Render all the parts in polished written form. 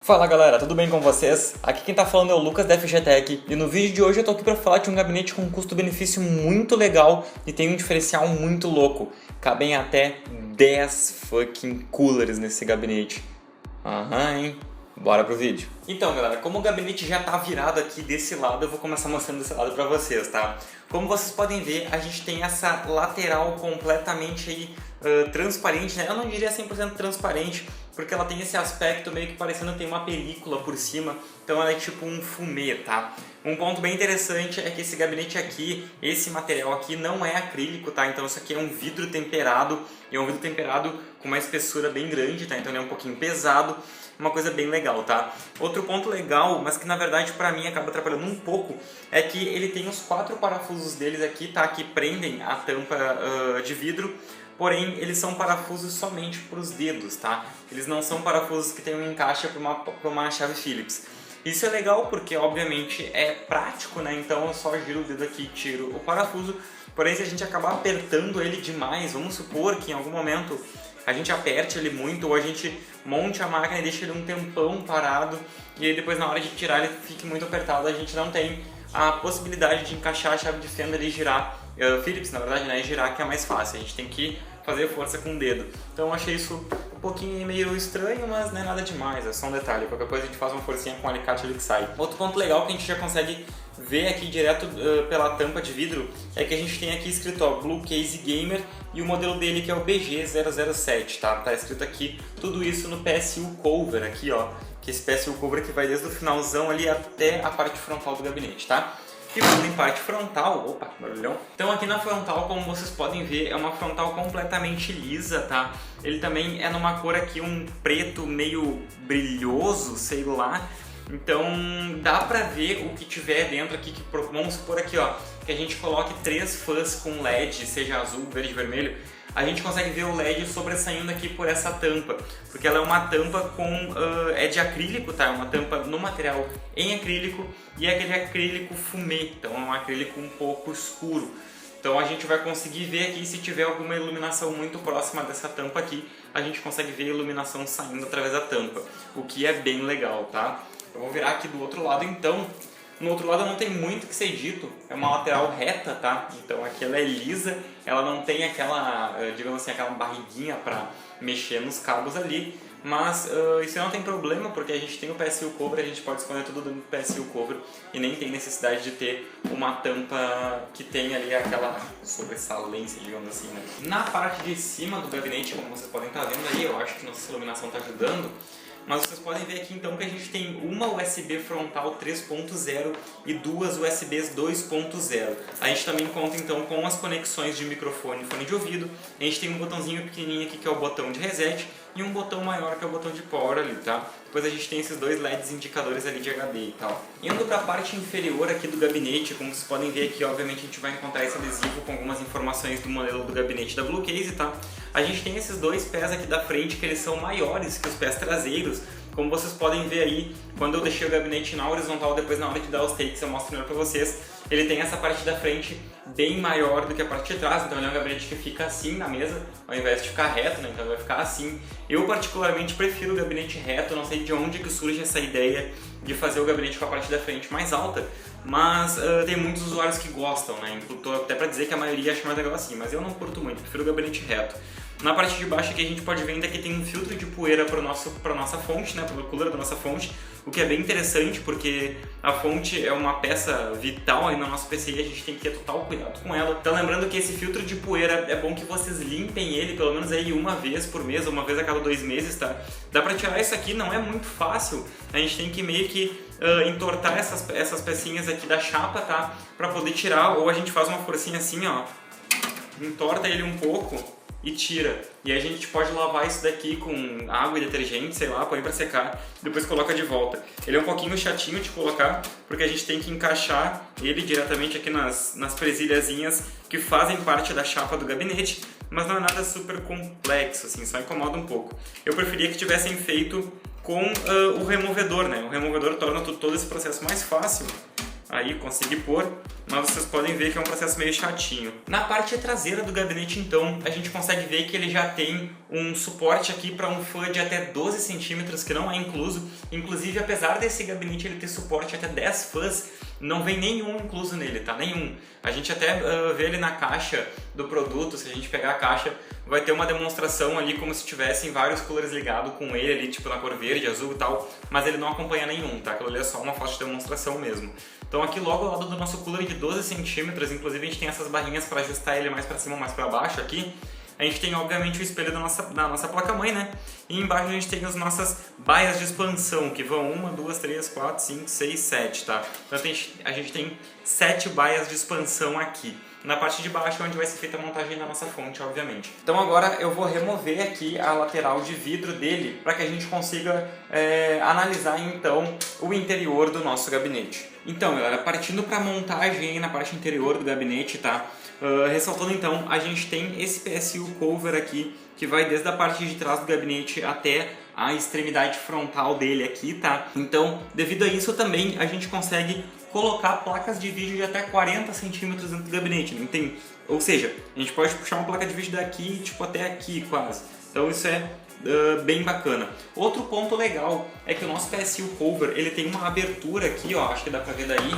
Fala galera, tudo bem com vocês? Aqui quem tá falando é o Lucas da FGTech e no vídeo de hoje eu tô aqui pra falar de um gabinete com um custo-benefício muito legal e tem um diferencial muito louco. Cabem até 10 fucking coolers nesse gabinete. Hein? Bora pro vídeo. Então galera, como o gabinete já tá virado aqui desse lado, eu vou começar mostrando desse lado pra vocês, tá? Como vocês podem ver, a gente tem essa lateral completamente aí transparente, né? Eu não diria 100% transparente, porque ela tem esse aspecto meio que parecendo ter uma película por cima, então ela é tipo um fumê, tá? Um ponto bem interessante é que esse gabinete aqui, esse material aqui não é acrílico, tá? Então isso aqui é um vidro temperado, e é um vidro temperado com uma espessura bem grande, tá? Então ele é um pouquinho pesado, uma coisa bem legal, tá? Outro ponto legal, mas que na verdade pra mim acaba atrapalhando um pouco, é que ele tem os 4 parafusos deles aqui, tá? Que prendem a tampa de vidro, porém eles são parafusos somente para os dedos, tá? Eles não são parafusos que tem um encaixe para uma chave Phillips. Isso é legal porque obviamente é prático, né? Então eu só giro o dedo aqui e tiro o parafuso, porém se a gente acabar apertando ele demais, vamos supor que em algum momento a gente aperte ele muito ou a gente monte a máquina e deixe ele um tempão parado e aí depois na hora de tirar ele fique muito apertado, a gente não tem a possibilidade de encaixar a chave de fenda ali e girar, Phillips na verdade, né, e girar que é mais fácil, a gente tem que fazer força com o dedo. Então eu achei isso um pouquinho meio estranho, mas não é nada demais, é só um detalhe, qualquer coisa a gente faz uma forcinha com o alicate ali que sai. Outro ponto legal que a gente já consegue ver aqui direto pela tampa de vidro é que a gente tem aqui escrito ó, Blue Case Gamer e o modelo dele que é o BG007, tá? Tá escrito aqui tudo isso no PSU Cover aqui, ó, que esse PSU Cover que vai desde o finalzão ali até a parte frontal do gabinete, tá? E falando em parte frontal, opa, barulhão. Então aqui na frontal, como vocês podem ver, é uma frontal completamente lisa, tá? Ele também é numa cor aqui, um preto meio brilhoso, sei lá. Então dá pra ver o que tiver dentro aqui, que vamos supor aqui ó, que a gente coloque 3 fãs com LED, seja azul, verde, vermelho, a gente consegue ver o LED sobressaindo aqui por essa tampa, porque ela é uma tampa com, é de acrílico, tá? É uma tampa no material em acrílico e é aquele acrílico fumê, então é um acrílico um pouco escuro. Então a gente vai conseguir ver aqui se tiver alguma iluminação muito próxima dessa tampa aqui, a gente consegue ver a iluminação saindo através da tampa, o que é bem legal, tá? Eu vou virar aqui do outro lado então. No outro lado não tem muito que ser dito, é uma lateral reta, tá? Então aqui ela é lisa, ela não tem aquela, digamos assim, aquela barriguinha para mexer nos cabos ali, mas isso não tem problema porque a gente tem o PSU Cover, a gente pode esconder tudo dentro do PSU Cover e nem tem necessidade de ter uma tampa que tem ali aquela sobressalência, digamos assim, né? Na parte de cima do gabinete, como vocês podem estar vendo aí, eu acho que nossa iluminação está ajudando, mas vocês podem ver aqui então que a gente tem uma USB frontal 3.0 e 2 USBs 2.0. A gente também conta então com as conexões de microfone e fone de ouvido. A gente tem um botãozinho pequenininho aqui que é o botão de reset e um botão maior que é o botão de power ali, tá? Depois a gente tem esses 2 LEDs indicadores ali de HD e tal. Indo para a parte inferior aqui do gabinete, como vocês podem ver aqui, obviamente a gente vai encontrar esse adesivo com algumas informações do modelo do gabinete da Blue Case, tá? A gente tem esses 2 pés aqui da frente que eles são maiores que os pés traseiros. Como vocês podem ver aí, quando eu deixei o gabinete na horizontal, depois na hora de dar os takes eu mostro melhor pra vocês, ele tem essa parte da frente bem maior do que a parte de trás, então ele é um gabinete que fica assim na mesa, ao invés de ficar reto, né? Então ele vai ficar assim. Eu particularmente prefiro o gabinete reto, não sei de onde que surge essa ideia de fazer o gabinete com a parte da frente mais alta, mas tem muitos usuários que gostam, né? Até pra dizer que a maioria acha mais legal assim, mas eu não curto muito, prefiro o gabinete reto. Na parte de baixo aqui a gente pode ver ainda que tem um filtro de poeira para nossa fonte, né, para o cooler da nossa fonte, o que é bem interessante porque a fonte é uma peça vital aí no nosso PC e a gente tem que ter total cuidado com ela. Então lembrando que esse filtro de poeira é bom que vocês limpem ele pelo menos aí uma vez por mês, ou uma vez a cada 2 meses, tá? Dá para tirar isso aqui, não é muito fácil, a gente tem que meio que entortar essas pecinhas aqui da chapa, tá? Para poder tirar, ou a gente faz uma forcinha assim, ó, entorta ele um pouco e tira. E aí a gente pode lavar isso daqui com água e detergente, sei lá, põe pra secar, depois coloca de volta. Ele é um pouquinho chatinho de colocar, porque a gente tem que encaixar ele diretamente aqui nas presilhazinhas que fazem parte da chapa do gabinete, mas não é nada super complexo, assim, só incomoda um pouco. Eu preferia que tivessem feito com o removedor, né? O removedor torna todo esse processo mais fácil, Aí consegui pôr, mas vocês podem ver que é um processo meio chatinho. Na parte traseira do gabinete, então, a gente consegue ver que ele já tem um suporte aqui para um fã de até 12 centímetros, que não é incluso. Inclusive, apesar desse gabinete ele ter suporte até 10 fãs, não vem nenhum incluso nele, tá? Nenhum. A gente até vê ele na caixa do produto, se a gente pegar a caixa, vai ter uma demonstração ali como se tivessem vários coolers ligados com ele ali, tipo na cor verde, azul e tal, mas ele não acompanha nenhum, tá? Aquilo ali é só uma foto de demonstração mesmo. Então aqui logo ao lado do nosso cooler de 12 centímetros, inclusive a gente tem essas barrinhas para ajustar ele mais para cima ou mais para baixo aqui. A gente tem obviamente o espelho da nossa placa-mãe, né? E embaixo a gente tem as nossas baias de expansão, que vão 1, 2, 3, 4, 5, 6, 7, tá? Então a gente tem 7 baias de expansão aqui. Na parte de baixo é onde vai ser feita a montagem da nossa fonte, obviamente. Então agora eu vou remover aqui a lateral de vidro dele para que a gente consiga analisar então o interior do nosso gabinete. Então galera, partindo para a montagem aí na parte interior do gabinete, tá? Ressaltando então, a gente tem esse PSU cover aqui que vai desde a parte de trás do gabinete até a extremidade frontal dele aqui, tá? Então, devido a isso também a gente consegue colocar placas de vídeo de até 40 centímetros dentro do gabinete, né? Ou seja, a gente pode puxar uma placa de vídeo daqui, tipo até aqui quase. Então isso é bem bacana. Outro ponto legal é que o nosso PSU cover, ele tem uma abertura aqui, ó, acho que dá pra ver daí.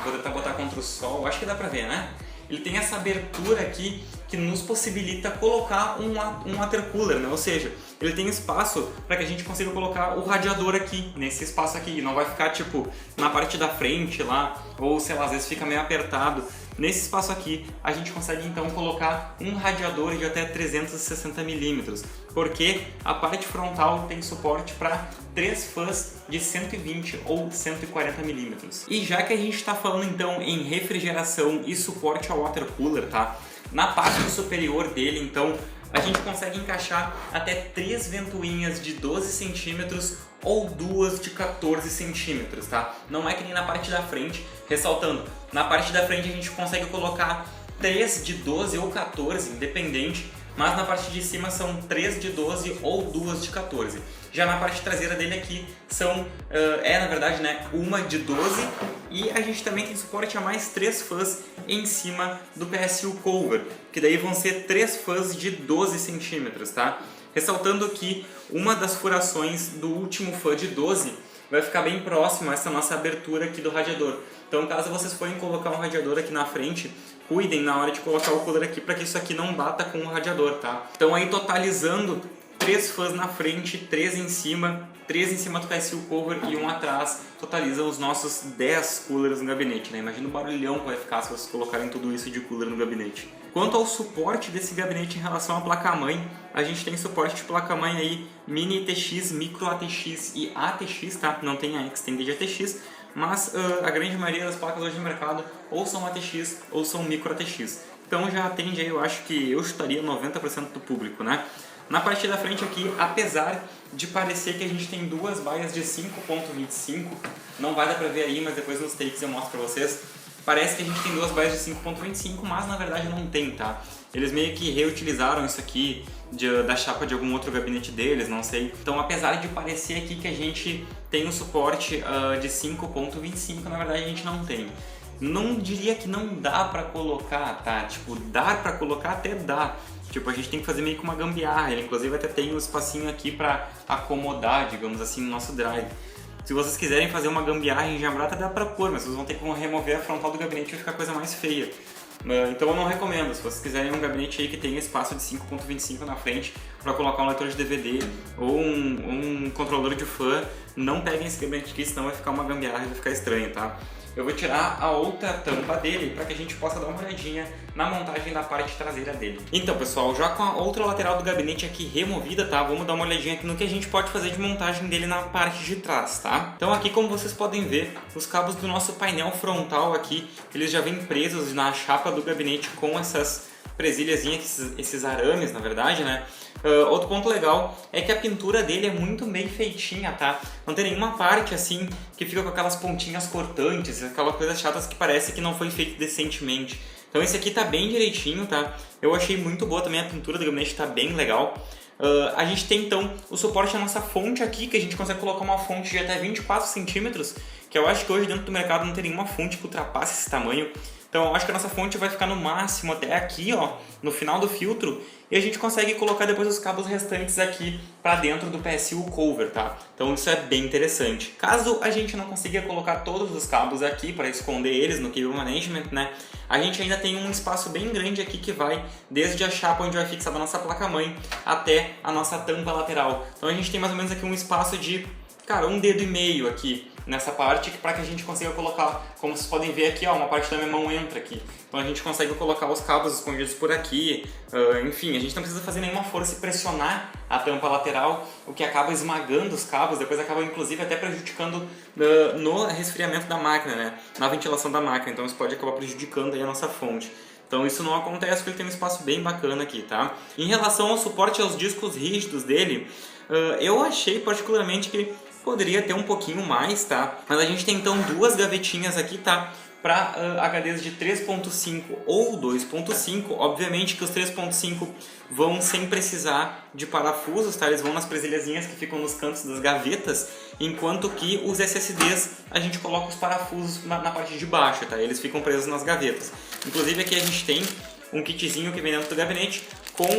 Vou tentar botar contra o sol, acho que dá pra ver, né? Ele tem essa abertura aqui que nos possibilita colocar um water cooler, né? Ou seja, ele tem espaço para que a gente consiga colocar o radiador aqui, nesse espaço aqui. Não vai ficar tipo na parte da frente lá, ou sei lá, às vezes fica meio apertado. Nesse espaço aqui, a gente consegue então colocar um radiador de até 360 milímetros, porque a parte frontal tem suporte para 3 fãs de 120 ou 140 milímetros. E já que a gente está falando então em refrigeração e suporte ao water cooler, tá? Na parte superior dele, então, a gente consegue encaixar até 3 ventoinhas de 12 centímetros ou 2 de 14 centímetros, tá? Não é que nem na parte da frente, ressaltando, na parte da frente a gente consegue colocar 3 de 12 ou 14, independente, mas na parte de cima são 3 de 12 ou 2 de 14. Já na parte traseira dele aqui são, na verdade, né, uma de 12 e a gente também tem suporte a mais 3 fãs em cima do PSU cover, que daí vão ser 3 fãs de 12 centímetros, tá? Ressaltando que uma das furações do último fã de 12 vai ficar bem próximo a essa nossa abertura aqui do radiador. Então caso vocês forem colocar um radiador aqui na frente, cuidem na hora de colocar o cooler aqui para que isso aqui não bata com o radiador, tá? Então aí totalizando 3 fãs na frente, 3 em cima do PSU cover e um atrás, totalizam os nossos 10 coolers no gabinete, né? Imagina o barulhão que vai ficar se vocês colocarem tudo isso de cooler no gabinete. Quanto ao suporte desse gabinete em relação à placa-mãe, a gente tem suporte de placa-mãe aí Mini ATX, Micro ATX e ATX, tá? Não tem a Extended ATX, mas a grande maioria das placas hoje no mercado ou são ATX ou são Micro ATX. Então já atende aí, eu acho que eu chutaria 90% do público, né? Na parte da frente aqui, apesar de parecer que a gente tem duas baias de 5.25, não vai dar pra ver aí, mas depois nos takes eu mostro pra vocês, parece que a gente tem duas baias de 5.25, mas na verdade não tem, tá? Eles meio que reutilizaram isso aqui da chapa de algum outro gabinete deles, não sei. Então apesar de parecer aqui que a gente tem um suporte de 5.25, na verdade a gente não tem. Não diria que não dá pra colocar, tá? Tipo, dar pra colocar até dá. Tipo, a gente tem que fazer meio que uma gambiarra. Ele inclusive até tem um espacinho aqui pra acomodar, digamos assim, no nosso drive. Se vocês quiserem fazer uma gambiarra em jambrata, dá pra pôr, mas vocês vão ter que remover a frontal do gabinete e vai ficar a coisa mais feia. Então eu não recomendo. Se vocês quiserem um gabinete aí que tenha espaço de 5.25 na frente para colocar um leitor de DVD ou um controlador de fã, não peguem esse gabinete aqui, senão vai ficar uma gambiarra e vai ficar estranho, tá? Eu vou tirar a outra tampa dele para que a gente possa dar uma olhadinha na montagem da parte traseira dele. Então pessoal, já com a outra lateral do gabinete aqui removida, tá? Vamos dar uma olhadinha aqui no que a gente pode fazer de montagem dele na parte de trás, tá? Então aqui, como vocês podem ver, os cabos do nosso painel frontal aqui, eles já vêm presos na chapa do gabinete com essas presilhazinhas, esses arames, na verdade, né? Outro ponto legal é que a pintura dele é muito bem feitinha, tá? Não tem nenhuma parte assim que fica com aquelas pontinhas cortantes, aquelas coisas chatas que parece que não foi feito decentemente. Então esse aqui tá bem direitinho, tá? Eu achei muito boa também, a pintura do gabinete tá bem legal. A gente tem então o suporte à nossa fonte aqui, que a gente consegue colocar uma fonte de até 24 centímetros. que eu acho que hoje dentro do mercado não tem nenhuma fonte que ultrapasse esse tamanho. Então eu acho que a nossa fonte vai ficar no máximo até aqui, ó, no final do filtro, e a gente consegue colocar depois os cabos restantes aqui para dentro do PSU cover, tá? Então isso é bem interessante. Caso a gente não consiga colocar todos os cabos aqui para esconder eles no cable management, né? A gente ainda tem um espaço bem grande aqui que vai desde a chapa onde vai fixar a nossa placa-mãe até a nossa tampa lateral. Então a gente tem mais ou menos aqui um espaço de, cara, 1,5 dedo aqui nessa parte para que a gente consiga colocar, como vocês podem ver aqui, ó, uma parte da minha mão entra aqui. Então a gente consegue colocar os cabos escondidos por aqui, enfim, a gente não precisa fazer nenhuma força e pressionar a tampa lateral, o que acaba esmagando os cabos, depois acaba inclusive até prejudicando no resfriamento da máquina, né? Na ventilação da máquina, então isso pode acabar prejudicando aí a nossa fonte. Então isso não acontece porque ele tem um espaço bem bacana aqui, tá? Em relação ao suporte aos discos rígidos dele, eu achei particularmente que poderia ter um pouquinho mais, tá? Mas a gente tem então duas gavetinhas aqui, tá? Para HDs de 3.5 ou 2.5, obviamente que os 3.5 vão sem precisar de parafusos, tá? Eles vão nas presilhazinhas que ficam nos cantos das gavetas, enquanto que os SSDs a gente coloca os parafusos na parte de baixo, tá? Eles ficam presos nas gavetas. Inclusive aqui a gente tem um kitzinho que vem dentro do gabinete com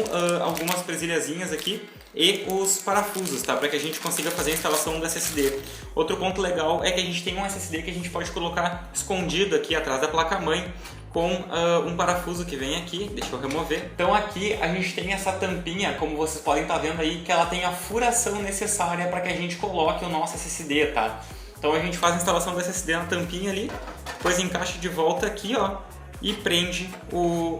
algumas presilhazinhas aqui e os parafusos, tá? Para que a gente consiga fazer a instalação do SSD. Outro ponto legal é que a gente tem um SSD que a gente pode colocar escondido aqui atrás da placa-mãe com um parafuso que vem aqui, deixa eu remover. Então aqui a gente tem essa tampinha, como vocês podem estar vendo aí, que ela tem a furação necessária para que a gente coloque o nosso SSD, tá? Então a gente faz a instalação do SSD na tampinha ali, depois encaixa de volta aqui, ó, e prende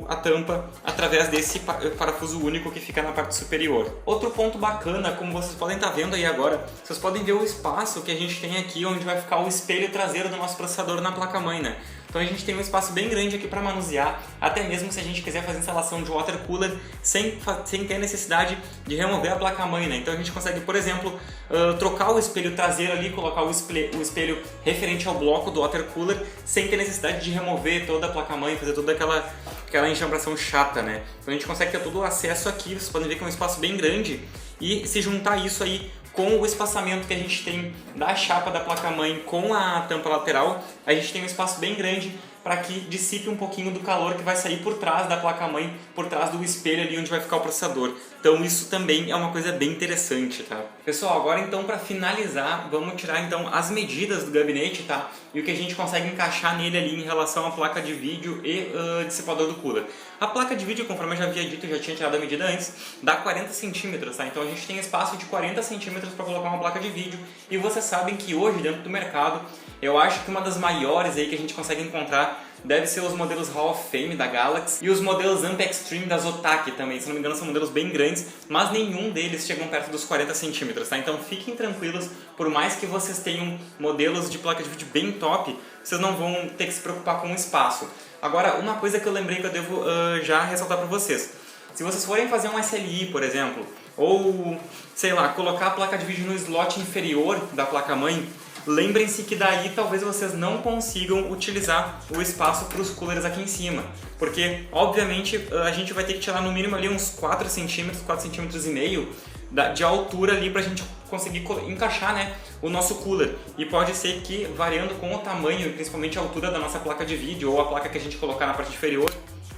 a tampa através desse parafuso único que fica na parte superior. Outro ponto bacana, como vocês podem estar vendo aí agora, vocês podem ver o espaço que a gente tem aqui onde vai ficar o espelho traseiro do nosso processador na placa-mãe, né? Então a gente tem um espaço bem grande aqui para manusear, até mesmo se a gente quiser fazer instalação de water cooler sem ter necessidade de remover a placa-mãe, né? Então a gente consegue, por exemplo, trocar o espelho traseiro ali, colocar o espelho referente ao bloco do water cooler sem ter necessidade de remover toda a placa-mãe, fazer toda aquela enxambração chata, né? Então a gente consegue ter todo o acesso aqui, vocês podem ver que é um espaço bem grande, e se juntar isso aí com o espaçamento que a gente tem da chapa da placa-mãe com a tampa lateral, a gente tem um espaço bem grande para que dissipe um pouquinho do calor que vai sair por trás da placa-mãe, por trás do espelho ali onde vai ficar o processador. Então isso também é uma coisa bem interessante, tá? Pessoal, agora então para finalizar, vamos tirar então as medidas do gabinete, tá? E o que a gente consegue encaixar nele ali em relação à placa de vídeo e dissipador do cooler. A placa de vídeo, conforme eu já havia dito, eu já tinha tirado a medida antes, dá 40 centímetros, tá? Então a gente tem espaço de 40 centímetros para colocar uma placa de vídeo, e vocês sabem que hoje dentro do mercado, eu acho que uma das maiores aí que a gente consegue encontrar deve ser os modelos Hall of Fame da Galaxy e os modelos Amp Extreme da Zotac também. Se não me engano, são modelos bem grandes, mas nenhum deles chegam perto dos 40 centímetros, tá? Então fiquem tranquilos, por mais que vocês tenham modelos de placa de vídeo bem top, vocês não vão ter que se preocupar com o espaço. Agora, uma coisa que eu lembrei que eu devo já ressaltar para vocês. Se vocês forem fazer um SLI, por exemplo, ou, sei lá, colocar a placa de vídeo no slot inferior da placa-mãe, lembrem-se que daí talvez vocês não consigam utilizar o espaço para os coolers aqui em cima, porque obviamente a gente vai ter que tirar no mínimo ali uns 4 centímetros, 4 centímetros e meio de altura ali para a gente conseguir encaixar, né, o nosso cooler. E pode ser que variando com o tamanho, principalmente a altura da nossa placa de vídeo ou a placa que a gente colocar na parte inferior,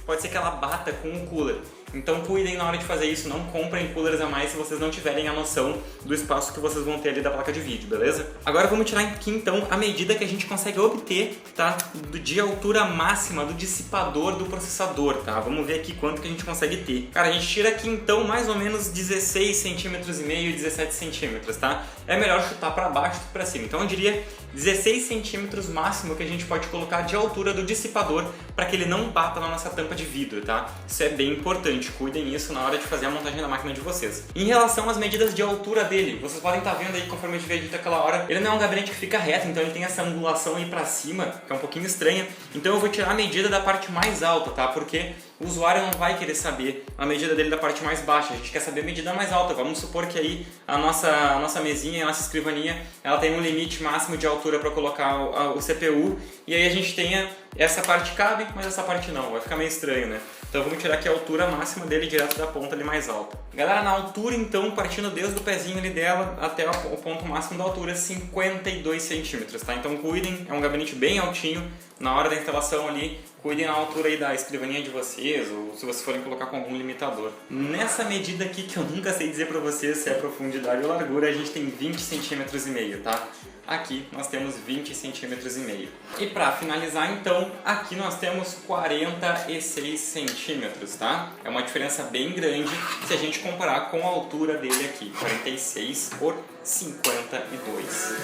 pode ser que ela bata com o cooler. Então cuidem na hora de fazer isso, não comprem coolers a mais se vocês não tiverem a noção do espaço que vocês vão ter ali da placa de vídeo, beleza? Agora vamos tirar aqui então a medida que a gente consegue obter, tá? De altura máxima do dissipador do processador, tá? Vamos ver aqui quanto que a gente consegue ter. Cara, a gente tira aqui então mais ou menos 16 centímetros e meio, 17 centímetros, tá? É melhor chutar para baixo do que para cima. Então eu diria 16 centímetros máximo que a gente pode colocar de altura do dissipador para que ele não bata na nossa tampa de vidro, tá? Isso é bem importante. Cuidem isso na hora de fazer a montagem da máquina de vocês. Em relação às medidas de altura dele, vocês podem estar vendo aí, conforme eu tiver dito aquela hora, ele não é um gabinete que fica reto, então ele tem essa angulação aí pra cima, que é um pouquinho estranha. Então eu vou tirar a medida da parte mais alta, tá? Porque o usuário não vai querer saber a medida dele da parte mais baixa, a gente quer saber a medida mais alta. Vamos supor que aí a nossa mesinha, a nossa escrivaninha, ela tem um limite máximo de altura para colocar o CPU, e aí a gente tenha essa parte cabe, mas essa parte não, vai ficar meio estranho, né? Então vamos tirar aqui a altura máxima dele direto da ponta ali mais alta. Galera, na altura então, partindo desde o pezinho ali dela até o ponto máximo da altura, 52 centímetros, tá? Então cuidem, é um gabinete bem altinho, na hora da instalação ali, cuidem na altura aí da escrivaninha de vocês, ou se vocês forem colocar com algum limitador. Nessa medida aqui, que eu nunca sei dizer pra vocês se é profundidade ou largura, a gente tem 20 centímetros e meio, tá? Aqui nós temos 20 centímetros e meio. E para finalizar então, aqui nós temos 46 centímetros, tá? É uma diferença bem grande se a gente comparar com a altura dele aqui, 46 por 52.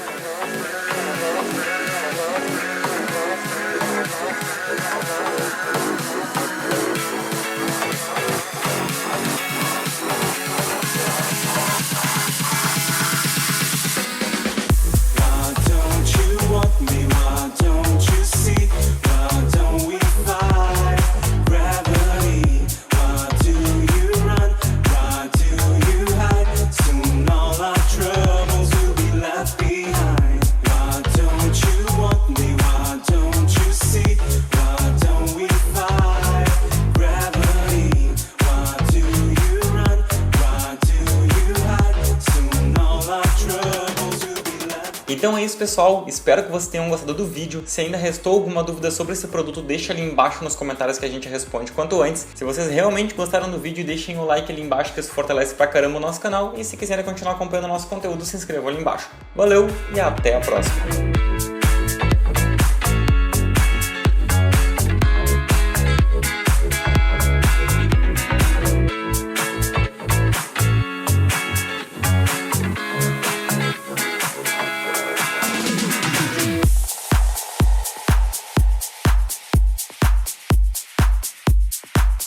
Então é isso, pessoal, espero que vocês tenham gostado do vídeo. Se ainda restou alguma dúvida sobre esse produto, deixa ali embaixo nos comentários que a gente responde quanto antes. Se vocês realmente gostaram do vídeo, deixem o like ali embaixo, que isso fortalece pra caramba o nosso canal. E se quiserem continuar acompanhando o nosso conteúdo, se inscrevam ali embaixo. Valeu e até a próxima!